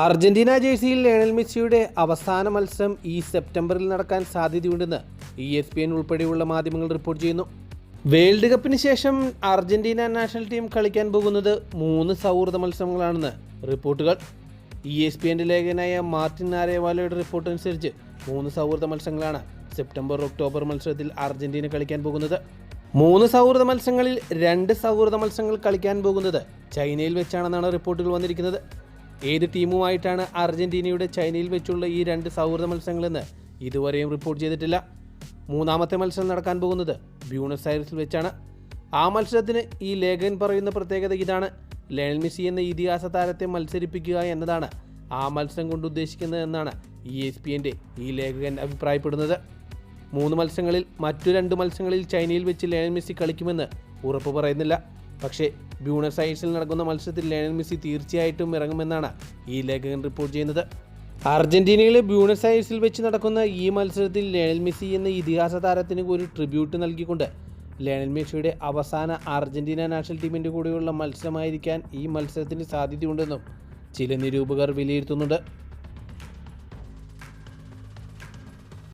Argentina ജേഴ്സിയിൽ Lionel മെസ്സിയുടെ അവസാന മത്സരം ഈ സെപ്റ്റംബറിൽ നടക്കാൻ സാധ്യതയുണ്ടെന്ന് ESPN ഉൾപ്പെടെയുള്ള മാധ്യമങ്ങൾ റിപ്പോർട്ട് ചെയ്യുന്നു. വേൾഡ് കപ്പിന് ശേഷം അർജന്റീന നാഷണൽ ടീം കളിക്കാൻ പോകുന്നത് 3 സൗഹൃദ മത്സരങ്ങളാണെന്ന് റിപ്പോർട്ടുകൾ. ESPN ലേഖകനായ മാർട്ടിൻ ആരേവാലോയുടെ റിപ്പോർട്ട് അനുസരിച്ച് 3 സൗഹൃദ മത്സരങ്ങളാണ് സെപ്റ്റംബർ-ഒക്ടോബർ മത്സരത്തിൽ അർജന്റീന കളിക്കാൻ പോകുന്നത്. 3 സൗഹൃദ മത്സരങ്ങളിൽ 2 സൗഹൃദ മത്സരങ്ങൾ കളിക്കാൻ പോകുന്നത് ചൈനയിൽ വെച്ചാണെന്നാണ് റിപ്പോർട്ടുകൾ വന്നിരിക്കുന്നത്. ഏത് ടീമുമായിട്ടാണ് അർജന്റീനയുടെ ചൈനയിൽ വെച്ചുള്ള ഈ 2 സൗഹൃദ മത്സരങ്ങളെന്ന് ഇതുവരെയും റിപ്പോർട്ട് ചെയ്തിട്ടില്ല. 3ാമത്തെ മത്സരം നടക്കാൻ പോകുന്നത് ബ്യൂണസ് ഐറിസിൽ വെച്ചാണ്. ആ മത്സരത്തിന് ഈ ലേഖകൻ പറയുന്ന പ്രത്യേകത ഇതാണ്: ലയണൽ മെസ്സി എന്ന ഇതിഹാസ താരത്തെ മത്സരിപ്പിക്കുക എന്നതാണ് ആ മത്സരം കൊണ്ട് ഉദ്ദേശിക്കുന്നത് എന്നാണ് ESPN ഈ ലേഖകൻ അഭിപ്രായപ്പെടുന്നത്. 3 മത്സരങ്ങളിൽ മറ്റു 2 മത്സരങ്ങളിൽ ചൈനയിൽ വെച്ച് ലയണൽ മെസ്സി കളിക്കുമെന്ന് ഉറപ്പ് പറയുന്നില്ല. പക്ഷേ ബ്യൂണസ് ഐറിസിൽ നടക്കുന്ന മത്സരത്തിൽ ലയണൽ മെസ്സി തീർച്ചയായിട്ടും ഇറങ്ങുമെന്നാണ് ഈ ലേഖകൻ റിപ്പോർട്ട് ചെയ്യുന്നത്. അർജന്റീനയിലെ ബ്യൂണസ് ഐറിസിൽ വെച്ച് നടക്കുന്ന ഈ മത്സരത്തിൽ ലയണൽ മെസ്സി എന്ന ഇതിഹാസ താരത്തിന് ഒരു ട്രിബ്യൂട്ട് നൽകിക്കൊണ്ട് ലയണൽ മെസ്സിയുടെ അവസാന അർജന്റീന നാഷണൽ ടീമിൻ്റെ കൂടെയുള്ള മത്സരമായിരിക്കാൻ ഈ മത്സരത്തിന് സാധ്യതയുണ്ടെന്നും ചില നിരൂപകർ വിലയിരുത്തുന്നുണ്ട്.